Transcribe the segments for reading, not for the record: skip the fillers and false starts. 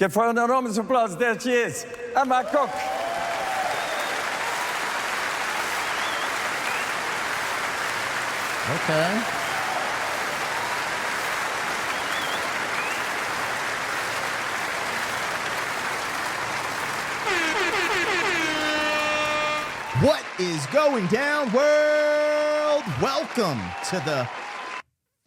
Give her an enormous applause. There she is, Emma Kok. Okay. What is going down, world? Welcome to the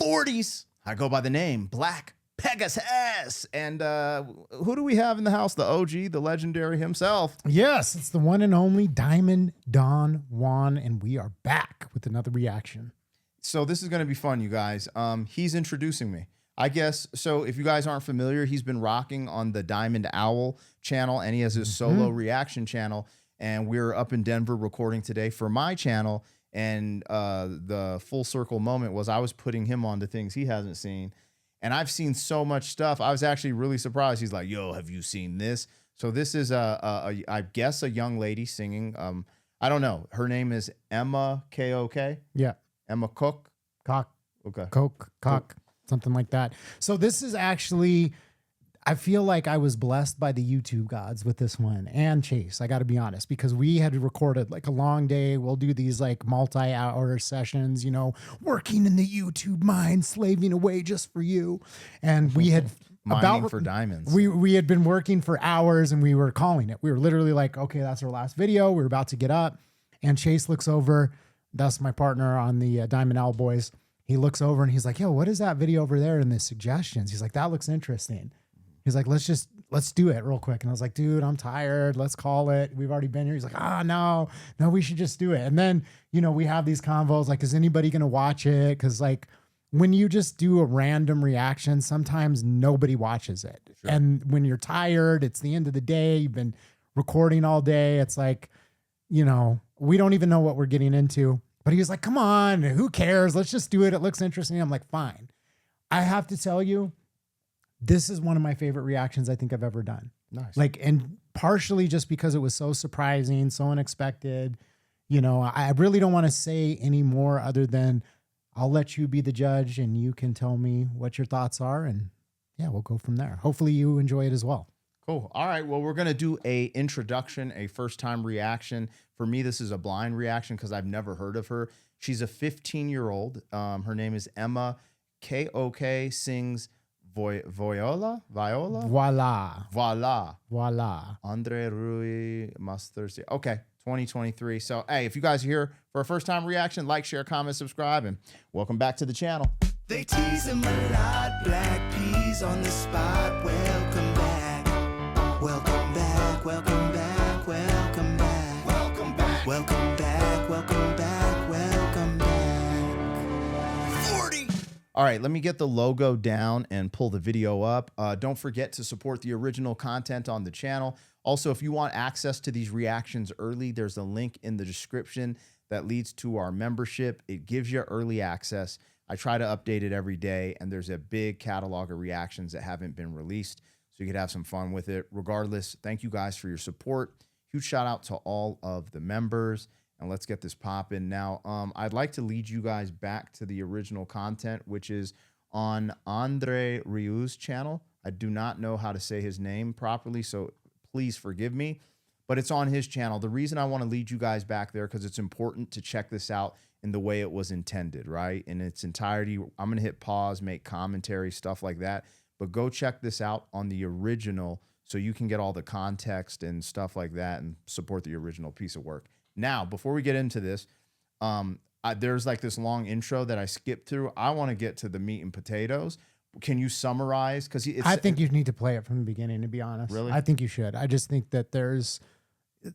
40s. I go by the name Black Pegasus. And who do we have in the house? The OG, the legendary himself. Yes, it's the one and only Diamond Don Juan, and we are back with another reaction. So this is going to be fun, you guys. He's introducing me, I guess. So if you guys aren't familiar, he's been rocking on the Diamond Owl channel, and he has his solo reaction channel. And we're up in Denver recording today for my channel. And the full circle moment was I was putting him on to things he hasn't seen. And I've seen so much stuff. I was actually really surprised. He's like, yo, have you seen this? So this is, I guess, a young lady singing. I don't know. Her name is Emma Kok. Yeah. Emma Kok. Kok. Okay. Kok, something like that. So this is actually, I feel like I was blessed by the YouTube gods with this one and Chase. I got to be honest, because we had recorded like a long day. We'll do these like multi-hour sessions, you know, working in the YouTube mine, slaving away just for you. And we had Mining for diamonds. We had been working for hours and we were calling it. We were literally like, okay, that's our last video. We were about to get up and Chase looks over. That's my partner on the Diamond Owl Boys. He looks over and he's like, yo, what is that video over there in the suggestions? He's like, that looks interesting. He's like, let's do it real quick. And I was like, dude, I'm tired. Let's call it. We've already been here. He's like, no, we should just do it. And then, you know, we have these convos like, is anybody going to watch it? Cause like when you just do a random reaction, sometimes nobody watches it. Sure. And when you're tired, it's the end of the day. You've been recording all day. It's like, you know, we don't even know what we're getting into, but he was like, come on, who cares? Let's just do it. It looks interesting. I'm like, fine. I have to tell you, this is one of my favorite reactions I think I've ever done. Nice. Like, and partially just because it was so surprising, so unexpected. You know, I really don't want to say any more other than I'll let you be the judge and you can tell me what your thoughts are. And yeah, we'll go from there. Hopefully you enjoy it as well. Cool. All right. Well, we're going to do a introduction, a first time reaction. For me, this is a blind reaction because I've never heard of her. She's a 15-year-old. Her name is Emma Kok, sings Voilà. Andre Rieu must Thursday. Okay, 2023. So, hey, if you guys are here for a first-time reaction, like, share, comment, subscribe, and welcome back to the channel. They tease him a lot, black peas on the spot. Welcome back, welcome back, welcome back, welcome back, welcome back, welcome back, welcome back, welcome back. 40. All right, let me get the logo down and pull the video up. Don't forget to support the original content on the channel. Also, if you want access to these reactions early, there's a link in the description that leads to our membership. It gives you early access. I try to update it every day, and there's a big catalog of reactions that haven't been released, so you could have some fun with it. Regardless, thank you guys for your support. Huge shout out to all of the members. And let's get this popping. Now, I'd like to lead you guys back to the original content, which is on Andre Rieu's channel. I do not know how to say his name properly, so please forgive me. But it's on his channel. The reason I want to lead you guys back there because it's important to check this out in the way it was intended, right? In its entirety. I'm going to hit pause, make commentary, stuff like that. But go check this out on the original so you can get all the context and stuff like that and support the original piece of work. Now, before we get into this, there's like this long intro that I skipped through. I want to get to the meat and potatoes. Can you summarize? Because I think you need to play it from the beginning, to be honest. Really? I think you should. I just think that there's,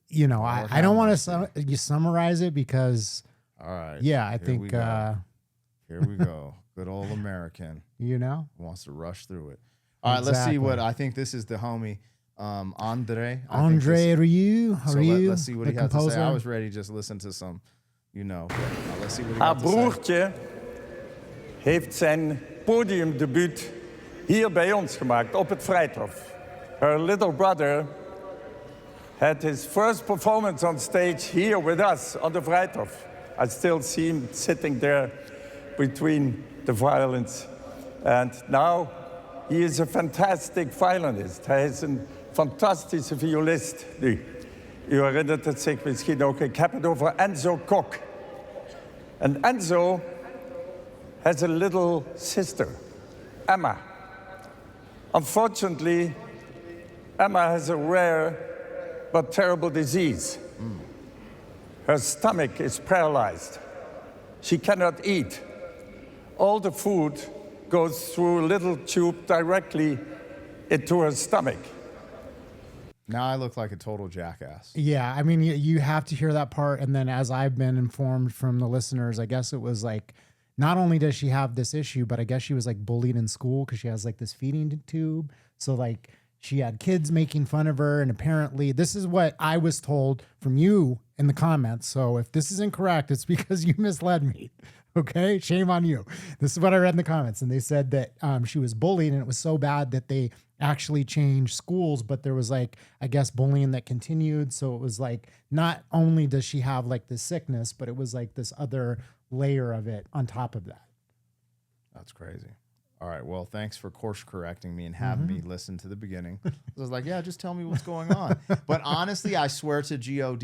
you know, I don't want to you summarize it because, all right. Yeah, I think. Here we go. Good old American. You know? Wants to rush through it. All right, let's see what, I think this is the homie. Andre Rieu. So let's see what he has to say. I was ready to just listen to some, you know. Let's see what he Haar has to say. broertje heeft zijn podiumdebuut hier bij ons gemaakt, op het Vrijthof. Her little brother had his first performance on stage here with us on the Vrijthof. I still see him sitting there between the violins. And now he is a fantastic violinist. Hij is een fantastische violist nu. U herinnert het zich misschien ook. Ik heb het over Enzo Kok. And Enzo has a little sister, Emma. Unfortunately, Emma has a rare but terrible disease. Her stomach is paralyzed. She cannot eat. All the food goes through a little tube directly into her stomach. Now I look like a total jackass. Yeah, I mean, you have to hear that part. And then as I've been informed from the listeners, I guess it was like, not only does she have this issue, but I guess she was like bullied in school because she has like this feeding tube. So like she had kids making fun of her. And apparently this is what I was told from you in the comments. So if this is incorrect, it's because you misled me. Okay, shame on you. This is what I read in the comments. And they said that she was bullied and it was so bad that they actually changed schools, but there was like, I guess, bullying that continued. So it was like, not only does she have like this sickness, but it was like this other layer of it on top of that. That's crazy. All right. Well, thanks for course correcting me and having me listen to the beginning. I was like, yeah, just tell me what's going on. But honestly, I swear to God,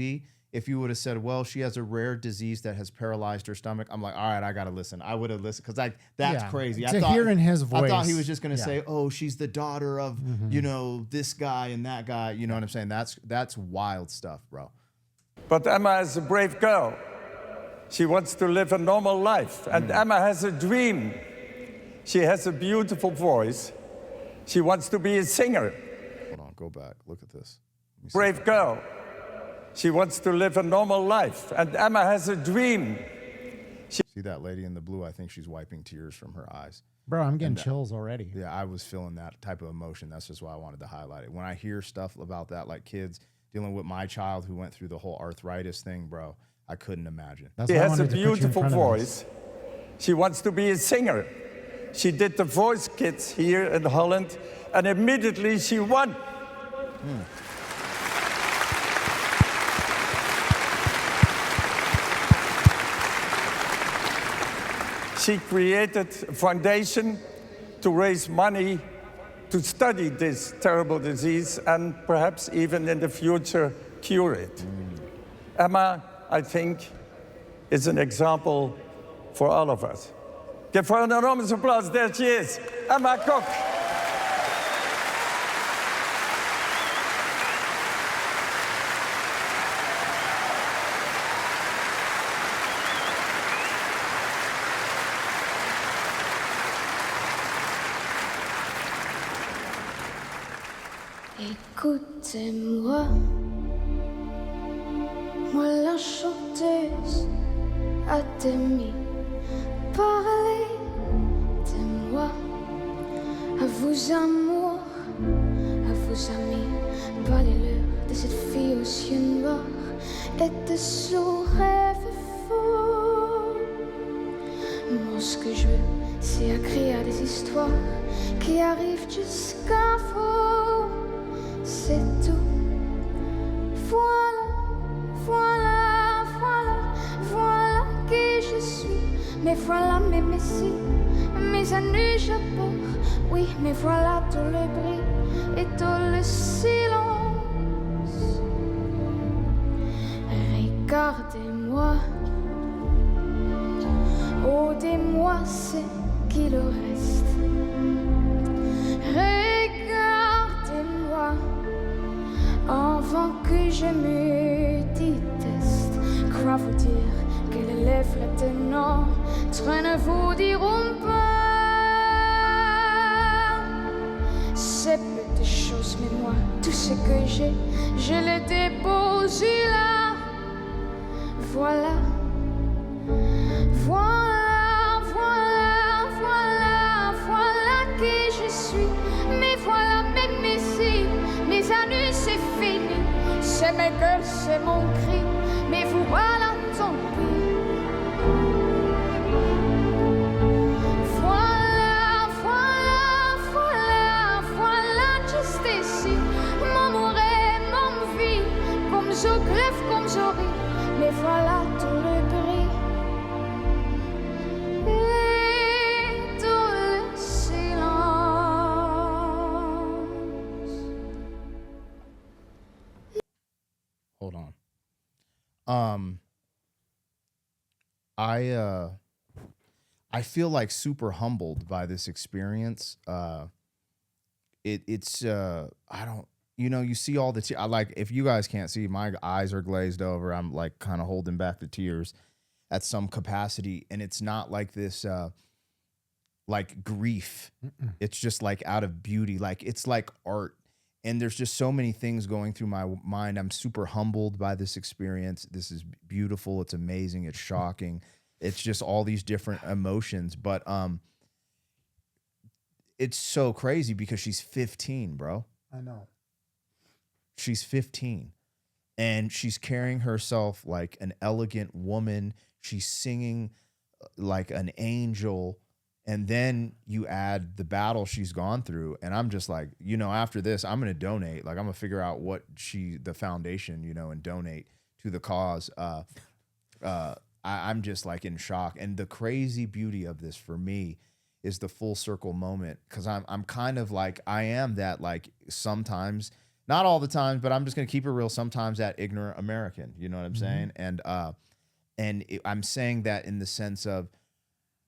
if you would have said, well, she has a rare disease that has paralyzed her stomach, I'm like, all right, I got to listen. I would have listened because that's crazy. To hear in his voice. I thought he was just going to say, oh, she's the daughter of, you know, this guy and that guy. You know what I'm saying? That's wild stuff, bro. But Emma is a brave girl. She wants to live a normal life. And Emma has a dream. She has a beautiful voice. She wants to be a singer. Hold on, go back. Look at this. Brave girl. She wants to live a normal life. And Emma has a dream. See that lady in the blue? I think she's wiping tears from her eyes. Bro, I'm getting chills already. Yeah, I was feeling that type of emotion. That's just why I wanted to highlight it. When I hear stuff about that, like kids dealing with my child who went through the whole arthritis thing, bro, I couldn't imagine. That's She why I has a wanted to put you in beautiful front of voice. She wants to be a singer. She did the voice kids here in Holland, and immediately she won. She created a foundation to raise money to study this terrible disease and perhaps even in the future cure it. Emma, I think, is an example for all of us. Give her an enormous applause. There she is, Emma Kok. Écoutez-moi, moi la chanteuse à demi. Parlez de moi, à vos amours, à vos amis. Parlez-leur de cette fille aux yeux noirs et de son rêve fou. Moi, ce que je veux, c'est écrire des histoires qui arrivent jusqu'à vous. C'est tout. Voilà, voilà, voilà, voilà qui je suis. Mais voilà mes messies, mes années je porte. Oui, mais voilà tout le bruit et tout le silence. Regardez-moi, oh, dis-moi ce qu'il reste. Regardez-moi, avant que je me déteste. Crois vous dire que les lèvres de notre ne vous diront pas ces petites choses, mais moi, tout ce que j'ai, je le dépose là. Voilà, voilà, voilà, voilà, voilà qui je suis. Mais voilà mes messies, mes années c'est fini. C'est mes gueules, c'est mon cri, mais vous voilà tant pis. Voilà, voilà, voilà, voilà juste ici. Mon amour et mon vie, comme je grève, comme je ris. Mais voilà tout le bruit et tout le silence. Hold on. I feel like super humbled by this experience. It's I don't, you know, you see all the I like, if you guys can't see, my eyes are glazed over. I'm like kind of holding back the tears at some capacity, and it's not like this like grief. It's just like out of beauty. Like it's like art. And there's just so many things going through my mind. I'm super humbled by this experience. This is beautiful. It's amazing. It's shocking. It's just all these different emotions. But it's so crazy because she's 15, bro. I know. She's 15. And she's carrying herself like an elegant woman. She's singing like an angel. And then you add the battle she's gone through. And I'm just like, you know, after this, I'm going to donate. Like, I'm going to figure out what the foundation, you know, and donate to the cause. I'm just like in shock. And the crazy beauty of this for me is the full circle moment. Cause I'm kind of like, I am that, like, sometimes, not all the time, but I'm just going to keep it real. Sometimes that ignorant American, you know what I'm saying? And I'm saying that in the sense of,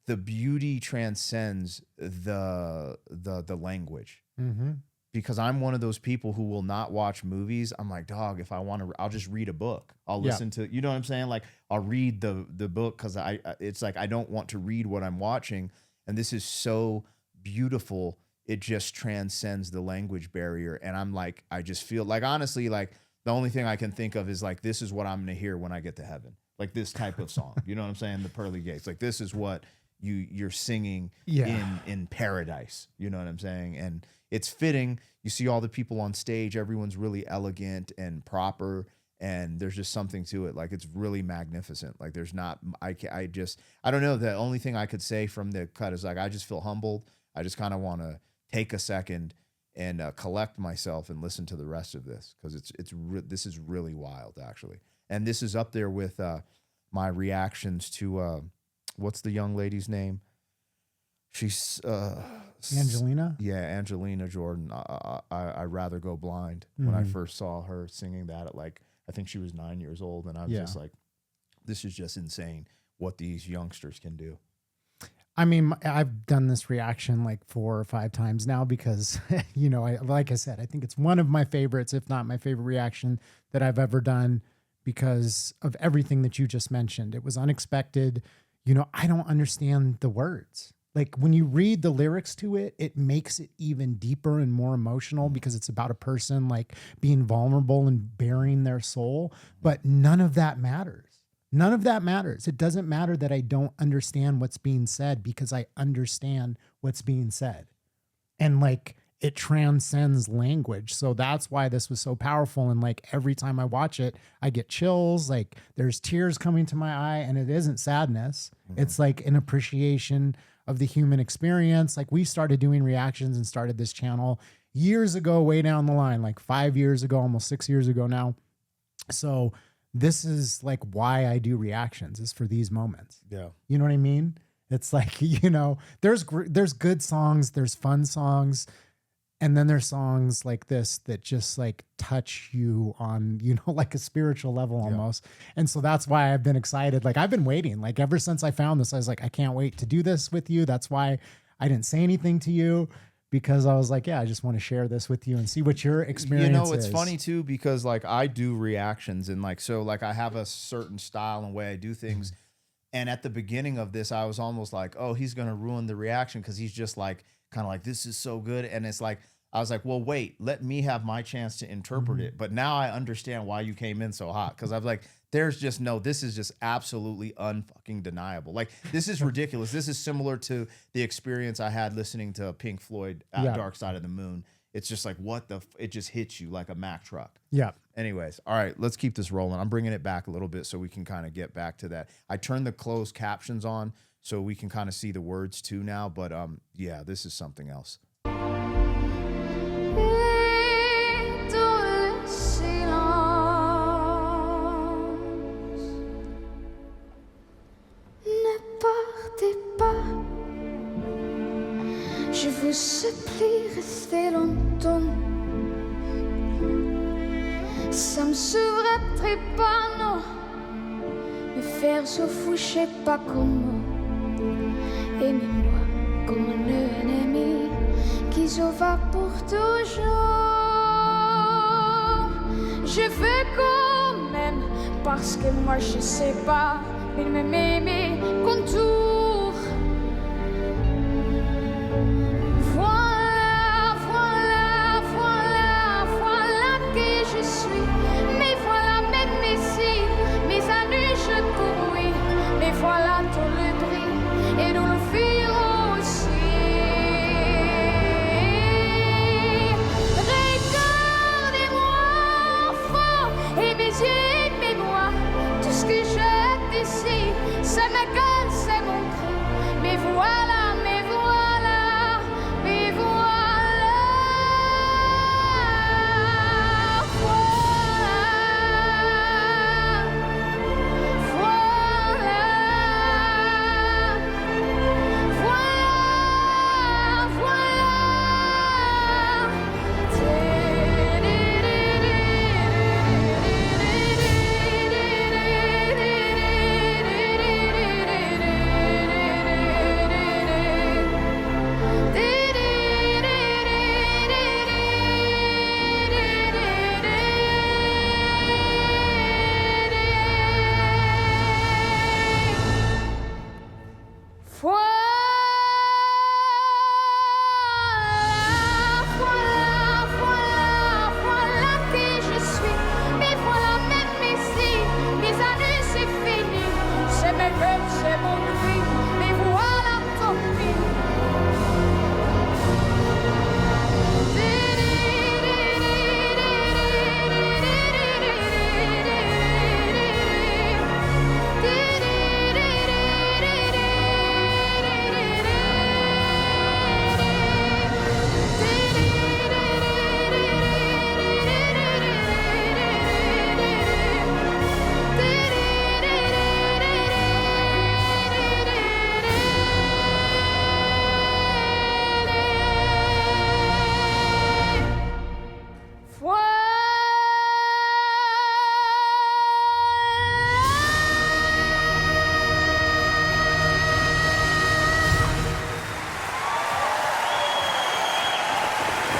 the beauty transcends the language. Because I'm one of those people who will not watch movies. I'm like, dog, if I want to, I'll just read a book. I'll listen to, you know what I'm saying? Like, I'll read the book because it's like I don't want to read what I'm watching. And this is so beautiful. It just transcends the language barrier. And I'm like, I just feel like, honestly, like the only thing I can think of is like, this is what I'm going to hear when I get to heaven. Like this type of song. You know what I'm saying? The pearly gates. Like, this is what you're singing in paradise. You know what I'm saying? And it's fitting. You see all the people on stage, everyone's really elegant and proper, and there's just something to it. Like, it's really magnificent. Like, there's not, I don't know. The only thing I could say from the cut is like, I just feel humbled. I just kind of want to take a second and collect myself and listen to the rest of this. Cause this is really wild, actually. And this is up there with my reactions to, what's the young lady's name? She's Angelina. Yeah, Angelina Jordan. I rather go blind. When I first saw her singing that at, like, I think she was 9 years old, and I was just like, this is just insane what these youngsters can do. I mean, I've done this reaction like 4 or 5 times now because, you know, like I said, I think it's one of my favorites, if not my favorite reaction that I've ever done, because of everything that you just mentioned. It was unexpected. You know, I don't understand the words. Like, when you read the lyrics to it, it makes it even deeper and more emotional because it's about a person like being vulnerable and bearing their soul. But none of that matters. None of that matters. It doesn't matter that I don't understand what's being said because I understand what's being said. And like, it transcends language. So that's why this was so powerful. And like, every time I watch it, I get chills. Like, there's tears coming to my eye, and it isn't sadness. It's like an appreciation of the human experience. Like, we started doing reactions and started this channel years ago, way down the line, like 5 years ago, almost 6 years ago now. So this is like why I do reactions, is for these moments. Yeah. You know what I mean? It's like, you know, there's good songs, there's fun songs, and then there's songs like this that just like touch you on, you know, like a spiritual level almost. And so that's why I've been excited. Like, I've been waiting, like ever since I found this, I was like, I can't wait to do this with you. That's why I didn't say anything to you, because I was like, yeah, I just want to share this with you and see what your experience is. You know, it's funny too, because like I do reactions, and like, so like I have a certain style and way I do things. And at the beginning of this, I was almost like, oh, he's going to ruin the reaction, because he's just like, kind of like, this is so good. And it's like, I was like, well, wait, let me have my chance to interpret it. But now I understand why you came in so hot. Because I was like, there's just no, this is just absolutely unfucking deniable. Like, this is ridiculous. This is similar to the experience I had listening to Pink Floyd at Dark Side of the Moon. It's just like, what the, it just hits you like a Mack truck. Yeah. Anyways, all right, let's keep this rolling. I'm bringing it back a little bit so we can kind of get back to that. I turned the closed captions on so we can kind of see the words too now. But yeah, this is something else. Je vous supplie, restez longtemps. Ça me sauverait m'arrêterai pas, non. Me faire se foucher pas comment. Aimez-moi comme un ennemi qui s'en va pour toujours. Je veux quand même, parce que moi je sais pas, il m'aimait mes contours. Voilà, voilà, voilà, voilà qui je suis. Mais voilà même mes cils, mes années je cours, oui. Mais voilà tout le bris et tout le fil aussi. Regardez-moi fort et mes yeux, aimez-moi. Tout ce que j'ai ici, c'est ma gueule, c'est mon cri. Mais voilà, mais voilà, mais voilà. Voilà, voilà, voilà, voilà qui je suis. Mais voilà même ici, mes années c'est fini. C'est mes rêves, c'est mon cri. Mais voilà tant pis.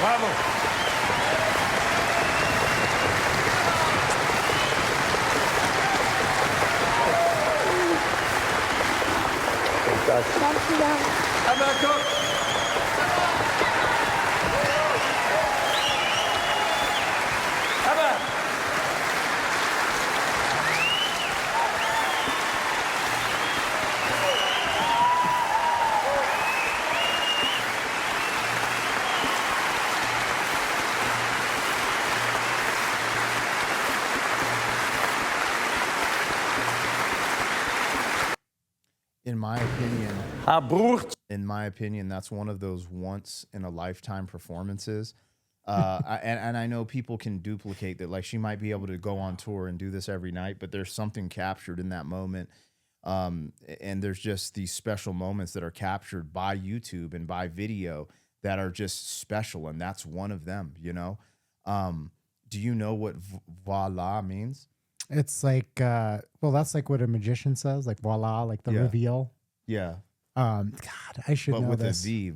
Bravo. Emma Kok. Emma. In my opinion, Haar broertje. that's one of those once in a lifetime performances. And I know people can duplicate that. Like, she might be able to go on tour and do this every night, but there's something captured in that moment. And there's just these special moments that are captured by YouTube and by video that are just special. And that's one of them, you know? Do you know what voila means? It's like, well, that's like what a magician says, like voila, like the Yeah. reveal. Yeah. God, I should But know with this. a V,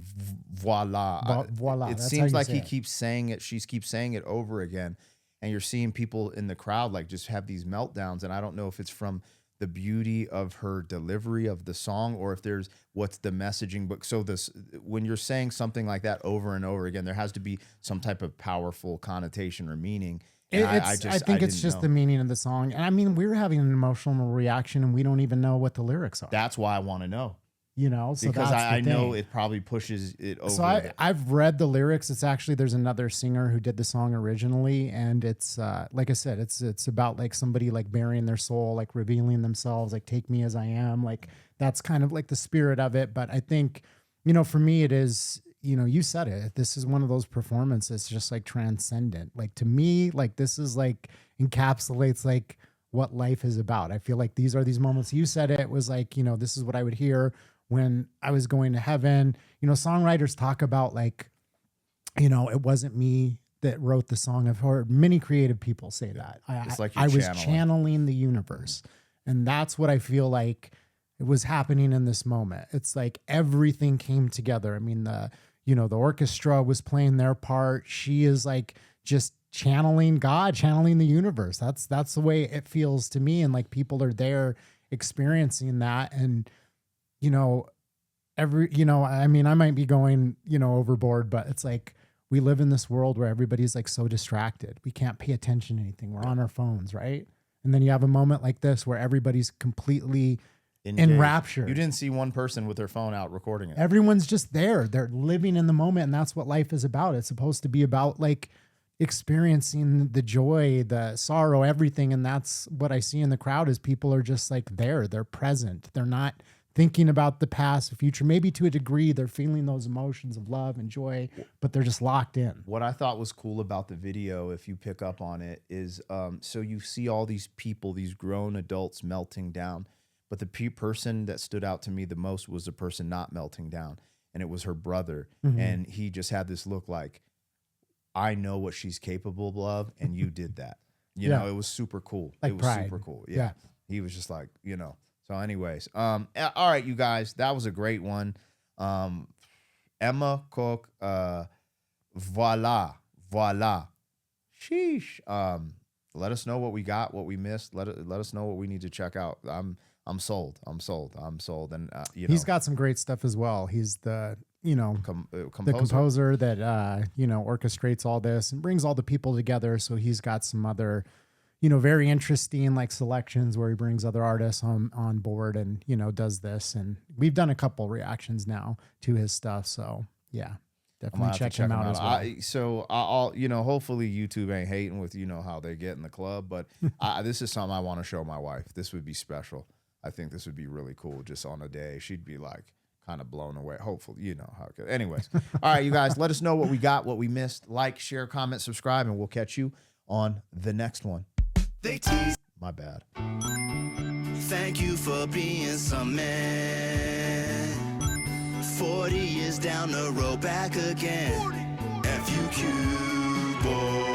voila. Voila. It that's how seems you like say he it. keeps saying it. She keeps saying it over again. And you're seeing people in the crowd like just have these meltdowns. And I don't know if it's from the beauty of her delivery of the song or if there's what's the messaging. But so this, when you're saying something like that over and over again, there has to be some type of powerful connotation or meaning. And I think it's just the meaning of the song. And I mean, we're having an emotional reaction and we don't even know what the lyrics are. That's why I want to know. You know, so Because that's I the know thing. it probably pushes it over. So I've read the lyrics. It's actually, there's another singer who did the song originally. And it's, like I said, it's about like somebody like burying their soul, like revealing themselves, like take me as I am. Like that's kind of like the spirit of it. But I think, you know, for me, it is, you know, you said it, this is one of those performances just like transcendent. Like to me, like this is like encapsulates like what life is about. I feel like these are these moments. You said it was like, you know, this is what I would hear when I was going to heaven. You know, songwriters talk about like, you know, it wasn't me that wrote the song. I've heard many creative people say that. It's like I you're was channeling the universe. And that's what I feel like it was happening in this moment. It's like everything came together. I mean, the orchestra was playing their part. She is like just channeling God, channeling the universe. That's the way it feels to me. And like people are there experiencing that. And, I mean, I might be going, overboard, but it's like we live in this world where everybody's like so distracted. We can't pay attention to anything. We're on our phones, right? And then you have a moment like this where everybody's completely enraptured. You didn't see one person with their phone out recording it. Everyone's just there. They're living in the moment. And that's what life is about. It's supposed to be about like experiencing the joy, the sorrow, everything. And that's what I see in the crowd is people are just like there. They're present. They're not thinking about the past, the future. Maybe to a degree, they're feeling those emotions of love and joy, but they're just locked in. What I thought was cool about the video, if you pick up on it, is so you see all these people, these grown adults melting down, but the person that stood out to me the most was the person not melting down, and it was her brother. Mm-hmm. And he just had this look like, I know what she's capable of, and you did that. You know, it was super cool. Like it was pride. super cool. Yeah. He was just like, So anyways, all right, you guys, that was a great one. Emma Kok, Voilà. Sheesh. Let us know what we got, what we missed. Let us know what we need to check out. I'm sold. And he's got some great stuff as well. He's the composer. The composer that orchestrates all this and brings all the people together. So he's got some other very interesting like selections where he brings other artists on board and, does this. And we've done a couple reactions now to his stuff. So yeah, definitely check him out as well. I'll hopefully YouTube ain't hating with, how they get in the club, but this is something I want to show my wife. This would be special. I think this would be really cool just on a day. She'd be like kind of blown away. Hopefully, you know how it goes. Anyways. All right, you guys, let us know what we got, what we missed. Like, share, comment, subscribe, and we'll catch you on the next one. They tease. My bad. Thank you for being some man. 40 years down the road, back again. FUQ, boy.